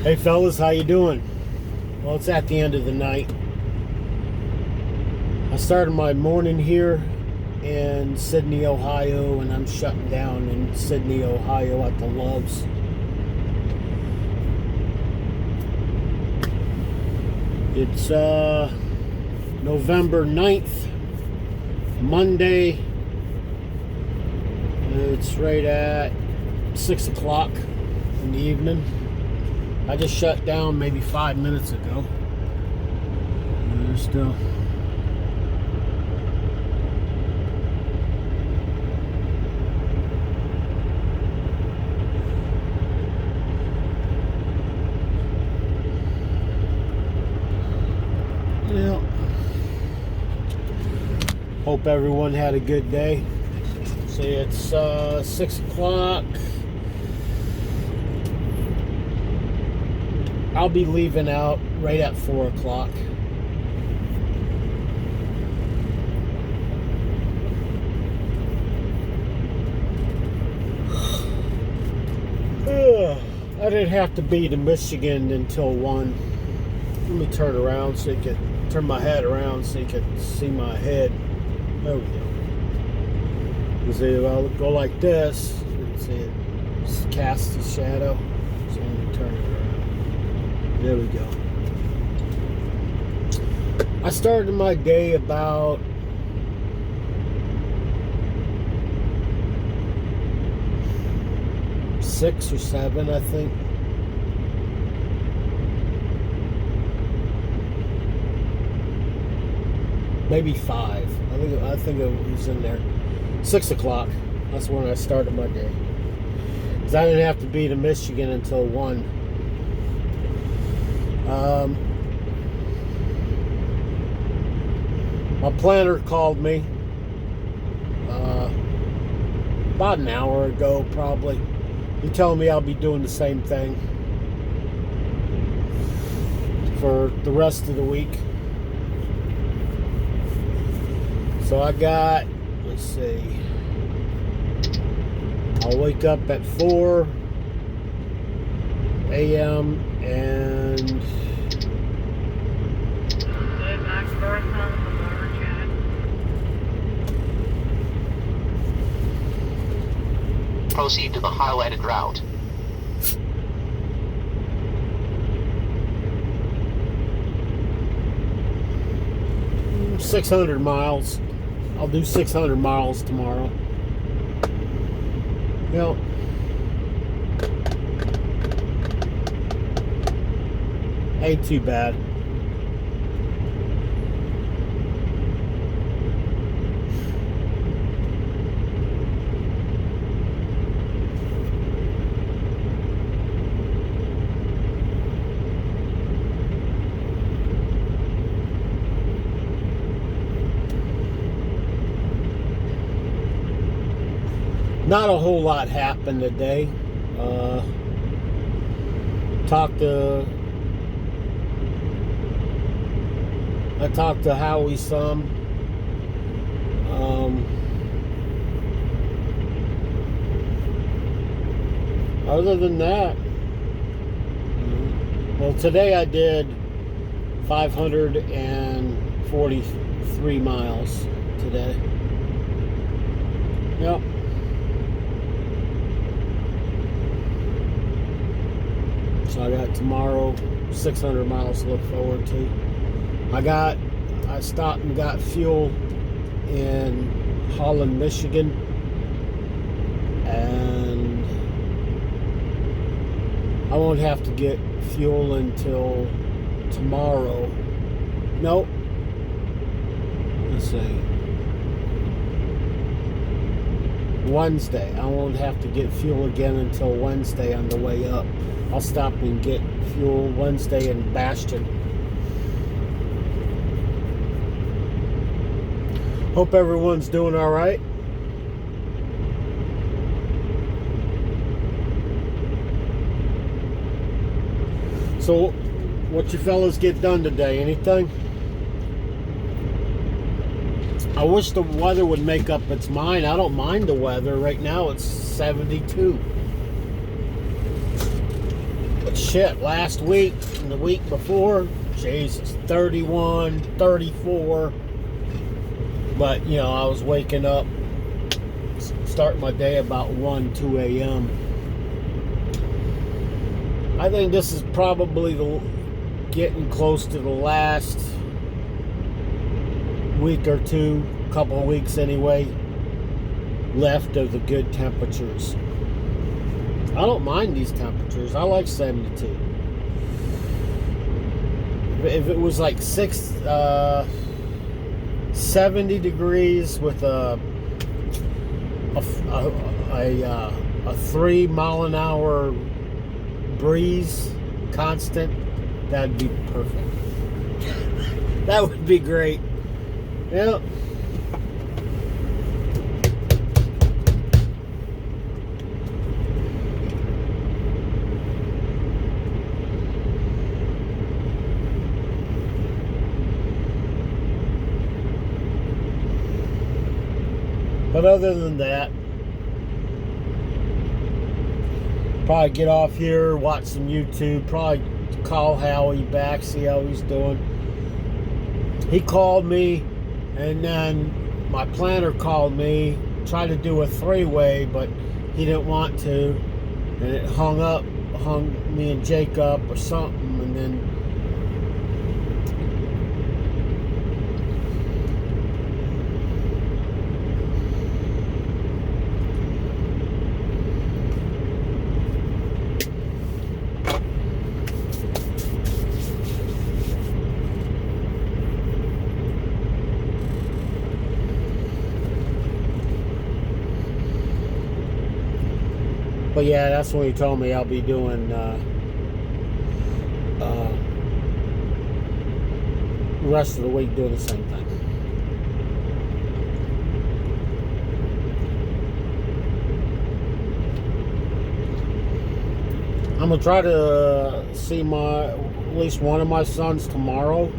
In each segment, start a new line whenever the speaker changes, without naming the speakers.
Hey fellas, how you doing? Well, it's at the end of the night. I started my morning here in Sidney, Ohio, and I'm shutting down in Sidney, Ohio at the Loves. It's November 9th, Monday. It's right at 6 o'clock in the evening. I just shut down maybe 5 minutes ago. And they're still. Yeah. Hope everyone had a good day. See, it's 6 o'clock. I'll be leaving out right at 4 o'clock. I didn't have to be to Michigan until 1. Let me turn around so you can turn my head around so you can see my head. There we go. You see, if I go like this, you can see it cast the shadow. So let me turn it around. There we go. I started my day about 6 or 7, I think. Maybe 5. I think it was in there. 6 o'clock. That's when I started my day. Because I didn't have to be to Michigan until 1. My planner called me about an hour ago, probably. He told me I'll be doing the same thing for the rest of the week. So I got, let's see, I'll wake up at 4 a.m. and
proceed to the highlighted route.
– 600 miles. I'll do 600 miles tomorrow. Yep. Ain't too bad. Not a whole lot happened today. I talked to Howie some. Other than that, well, today I did 543 miles today. Yep. So I got tomorrow 600 miles to look forward to. I stopped and got fuel in Holland, Michigan, and I won't have to get fuel until tomorrow. Nope. Let's see. Wednesday. I won't have to get fuel again until Wednesday on the way up. I'll stop and get fuel Wednesday in Bastion. Hope everyone's doing all right. So, what you fellas get done today? Anything? I wish the weather would make up its mind. I don't mind the weather. Right now it's 72. shit, last week and the week before, Jesus, 31, 34. But, you know, I was waking up, starting my day about 1, 2 a.m. I think this is probably getting close to the last week or two, couple of weeks anyway, left of the good temperatures. I don't mind these temperatures. I like 72. If it was like 70 degrees with a 3 mile an hour breeze constant, that'd be perfect. That would be great. Yep. But other than that, probably get off here, watch some YouTube, probably call Howie back, see how he's doing. He called me, and then my planner called me, tried to do a 3-way, but he didn't want to, and it hung me and Jake up or something, and then but yeah, that's when he told me I'll be doing the rest of the week doing the same thing. I'm gonna try to see at least one of my sons tomorrow.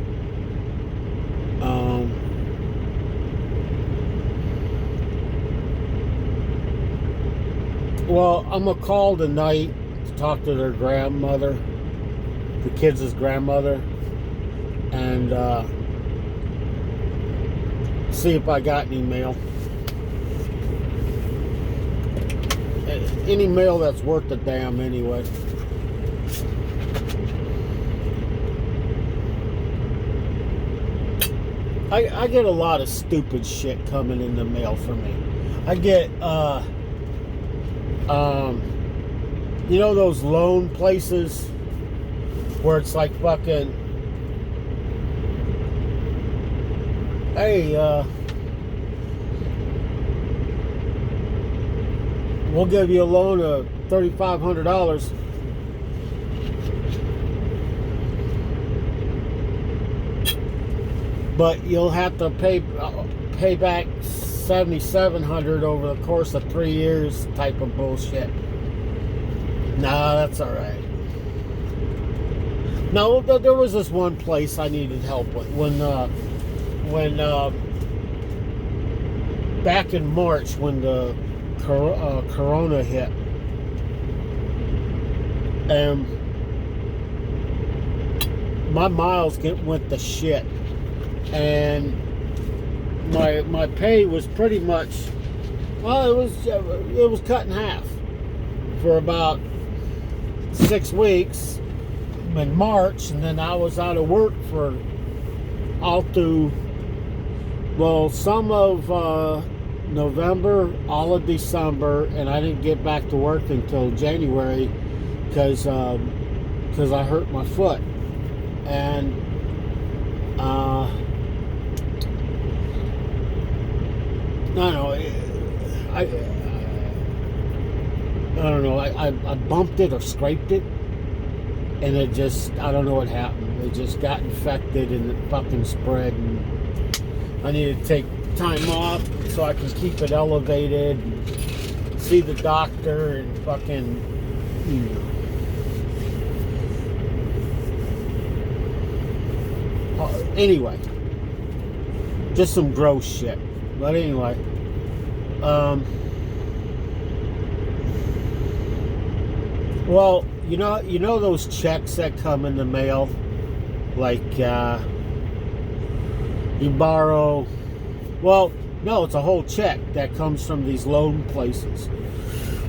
Well, I'm gonna call tonight to talk to their grandmother, the kids' grandmother, and see if I got any mail. Any mail that's worth a damn anyway. I get a lot of stupid shit coming in the mail for me. I get you know those loan places where it's like fucking, hey, we'll give you a loan of $3,500. But you'll have to pay back $7,700 over the course of 3 years type of bullshit. Nah, that's all right. No, there was this one place I needed help with when back in March when the Corona hit, and my miles went to shit, and my pay was pretty much, well, it was cut in half for about 6 weeks in March, and then I was out of work for all through, well, some of November, all of December, and I didn't get back to work until January because I hurt my foot. And I don't know. I don't know. I bumped it or scraped it, and it just, I don't know what happened. It just got infected and it fucking spread. And I need to take time off so I can keep it elevated and see the doctor and fucking, you know. Anyway, just some gross shit. But anyway, well, you know those checks that come in the mail, like you borrow. Well, no, it's a whole check that comes from these loan places,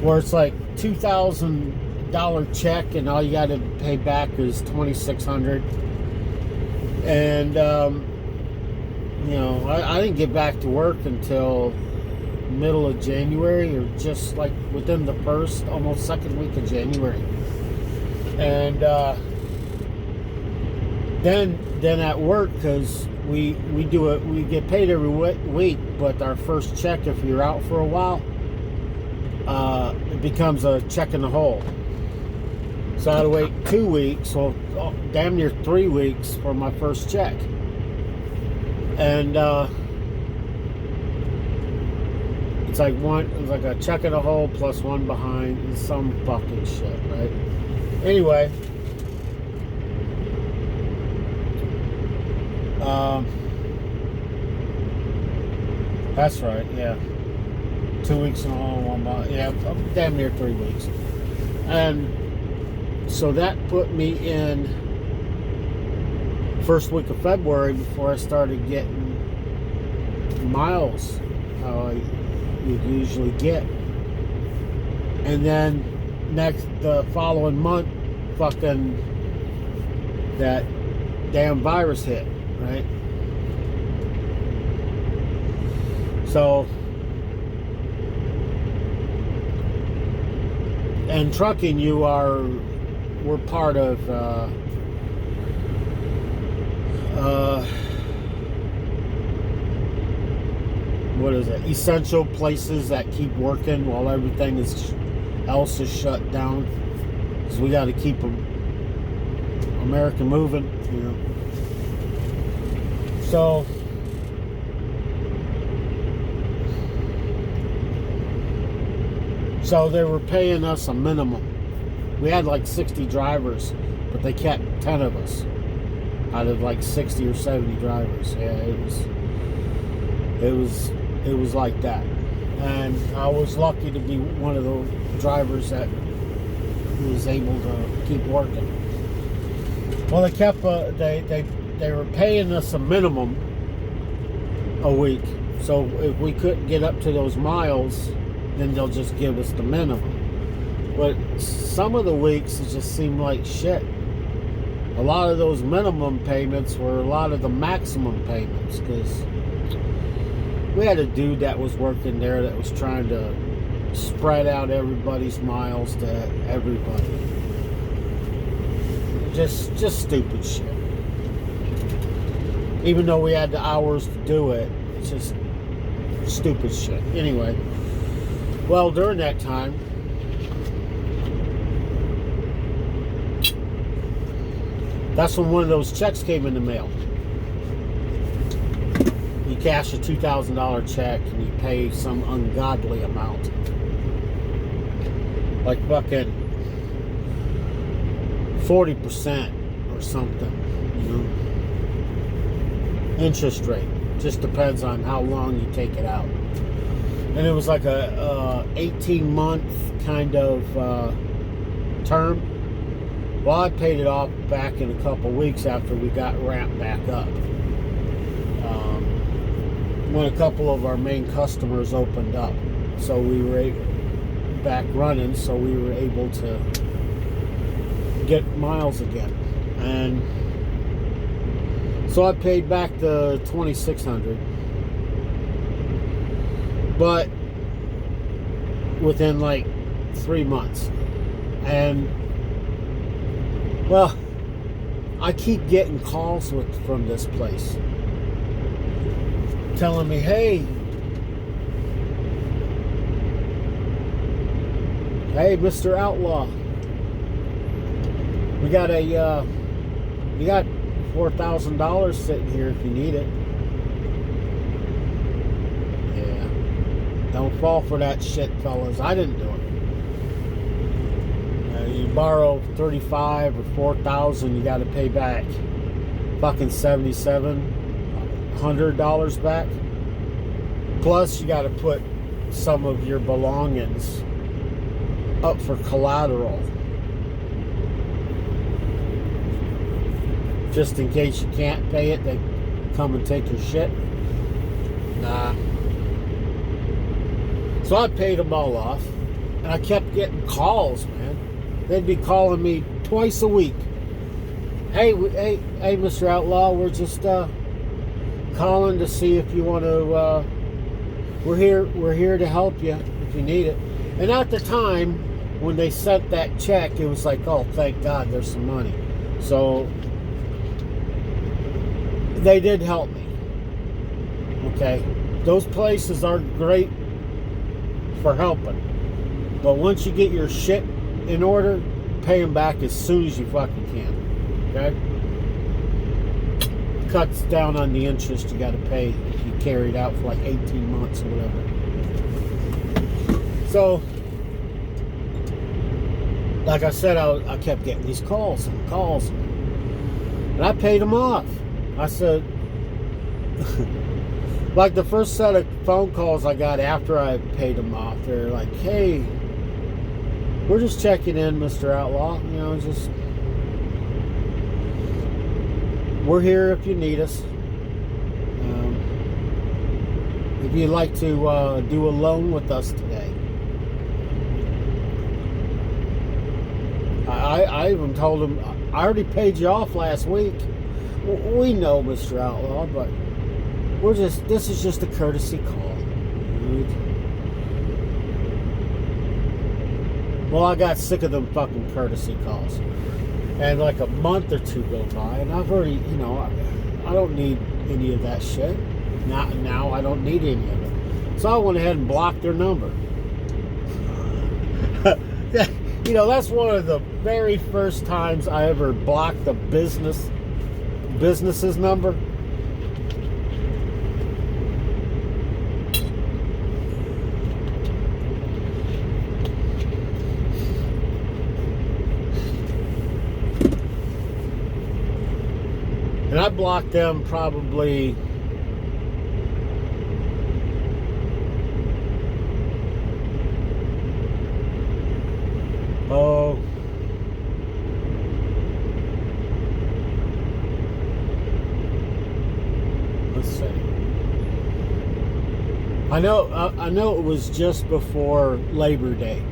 where it's like $2,000 check, and all you got to pay back is $2,600. And you know, I didn't get back to work until middle of January, or just like within the first, almost second week of January. And then at work, because we get paid every week, but our first check, if you're out for a while, it becomes a check in the hole. So I had to wait 2 weeks, well, damn near 3 weeks for my first check. And it's like a check in the hole plus one behind, and some fucking shit, right? Anyway, that's right, yeah. 2 weeks in a hole, one behind, yeah, damn near 3 weeks. And so that put me in first week of February before I started getting miles how I would usually get. And then the following month, fucking that damn virus hit, right? So, and trucking, we're part of what is it? Essential places that keep working while everything else is shut down. Because we got to keep America moving, you know. So they were paying us a minimum. We had like 60 drivers, but they kept 10 of us out of like 60 or 70 drivers. Yeah, it was like that. And I was lucky to be one of the drivers that was able to keep working. Well, they kept they were paying us a minimum a week. So if we couldn't get up to those miles, then they'll just give us the minimum. But some of the weeks it just seemed like shit. A lot of those minimum payments were a lot of the maximum payments, because we had a dude that was working there that was trying to spread out everybody's miles to everybody. Just stupid shit. Even though we had the hours to do it, it's just stupid shit. Anyway, well, during that time, that's when one of those checks came in the mail. You cash a $2,000 check and you pay some ungodly amount. Like fucking 40% or something, you know. Interest rate. Just depends on how long you take it out. And it was like a 18-month kind of term. Well, I paid it off back in a couple weeks after we got ramped back up. When a couple of our main customers opened up. So we were back running, so we were able to get miles again. And so I paid back the $2,600. But within like 3 months. And well, I keep getting calls from this place telling me, hey, Mr. Outlaw, we got $4,000 sitting here if you need it. Yeah, don't fall for that shit, fellas. I didn't do it. You borrow $35,000 or $4,000, you got to pay back fucking $7,700 back. Plus, you got to put some of your belongings up for collateral. just in case you can't pay it, they come and take your shit. Nah. So I paid them all off, and I kept getting calls, man. They'd be calling me twice a week. Hey, Mr. Outlaw, we're just calling to see if you want to. We're here to help you if you need it. And at the time, when they sent that check, it was like, oh, thank God, there's some money. So they did help me. Okay, those places are great for helping, but once you get your shit in order, pay them back as soon as you fucking can. Okay, cuts down on the interest you got to pay if you carry it out for like 18 months or whatever. So, like I said, I kept getting these calls, and I paid them off. I said, like the first set of phone calls I got after I paid them off, they're like, hey, we're just checking in, Mr. Outlaw. You know, just, we're here if you need us. If you'd like to do a loan with us today. I even told him, I already paid you off last week. We know, Mr. Outlaw, but this is just a courtesy call. Well, I got sick of them fucking courtesy calls. And like a month or two go by, and I've already, you know, I don't need any of that shit. Now I don't need any of it. So I went ahead and blocked their number. You know, that's one of the very first times I ever blocked the business's number. And I blocked them probably let's see. I know it was just before Labor Day.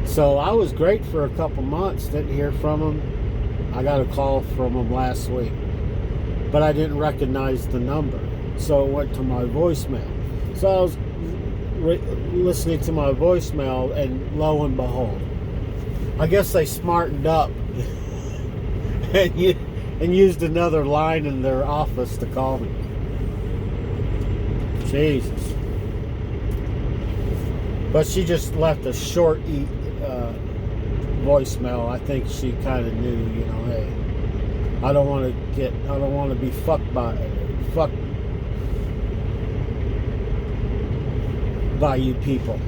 So I was great for a couple months, didn't hear from them. I got a call from them last week, but I didn't recognize the number, so it went to my voicemail. So I was listening to my voicemail, and lo and behold, I guess they smartened up and used another line in their office to call me. Jesus. But she just left a short voicemail. I think she kind of knew, you know, hey, I don't want to be fucked by you people.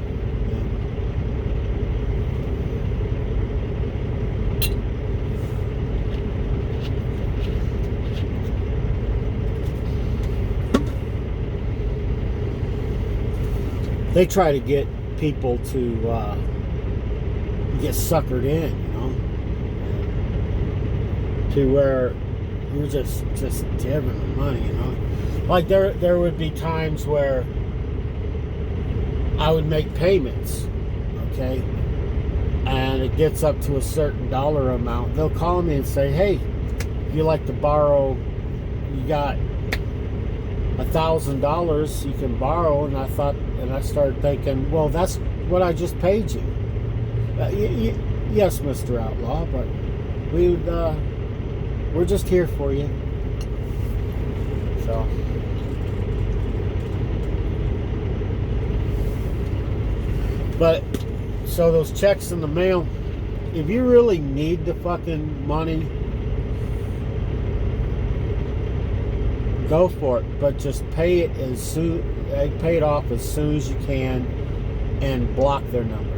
They try to get people to get suckered in, you know, to where you're just giving them money, you know. Like there would be times where I would make payments, okay, and it gets up to a certain dollar amount. They'll call me and say, hey, if you like to borrow, you got $1,000 you can borrow. And I started thinking, well, that's what I just paid you. Yes, Mr. Outlaw, but we're just here for you. So, but so those checks in the mail, if you really need the fucking money, go for it, but just pay it off as soon as you can, and block their number.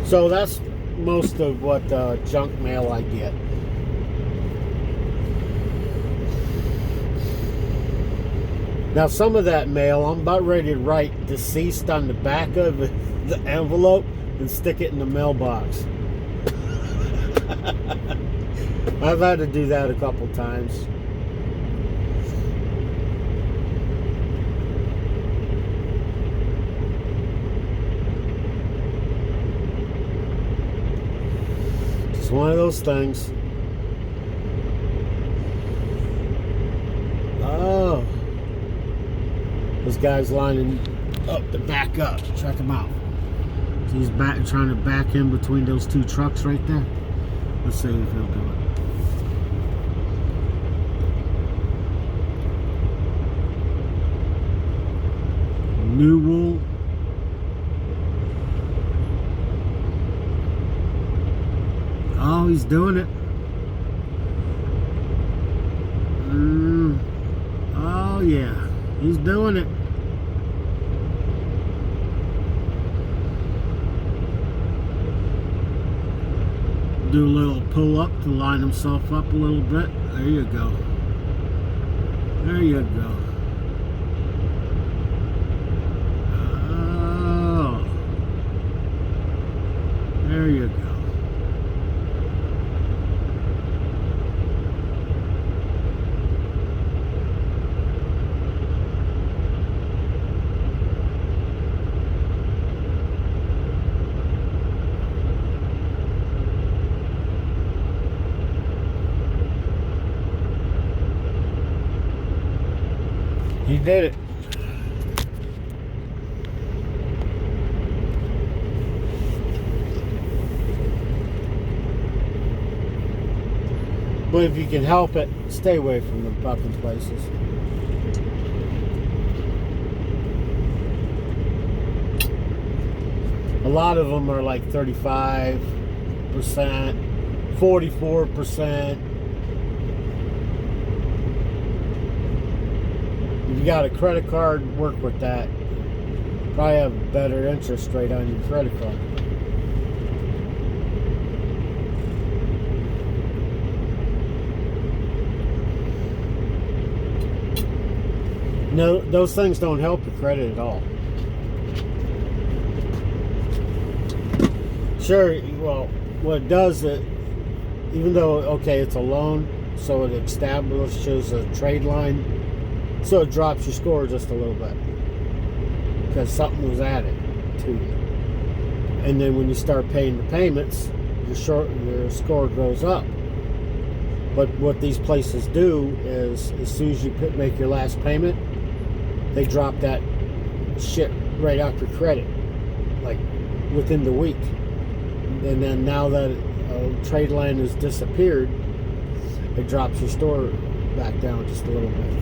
So that's most of what junk mail I get. Now, some of that mail, I'm about ready to write deceased on the back of the envelope and stick it in the mailbox. I've had to do that a couple times. It's one of those things. Oh. This guy's lining up to back up. Check him out. He's trying to back in between those two trucks right there. Let's see if he'll do it. New rule. Oh, he's doing it. Oh, yeah. He's doing it. Do a little pull up to line himself up a little bit. There you go. There you go. Oh. There you go. He did it. But if you can help it, stay away from the fucking places. A lot of them are like 35%, 44%. If you got a credit card, work with that. Probably have a better interest rate on your credit card. No, those things don't help your credit at all. Sure, well, what it does, even though, okay, it's a loan, so it establishes a trade line, so it drops your score just a little bit because something was added to you. And then when you start paying the payments, your score goes up. But what these places do is, as soon as you make your last payment, they drop that shit right off your credit, like within the week. And then now that a trade line has disappeared, it drops your score back down just a little bit.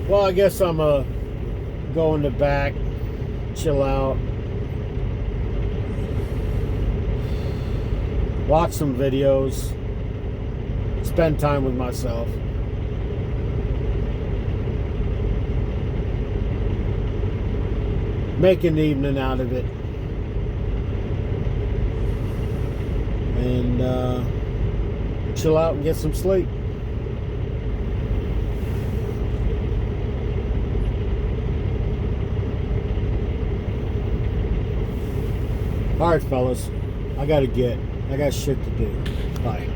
Well, I guess I'm go in the back, chill out, watch some videos, spend time with myself. Make an evening out of it. And chill out and get some sleep. All right, fellas, I got shit to do. Bye.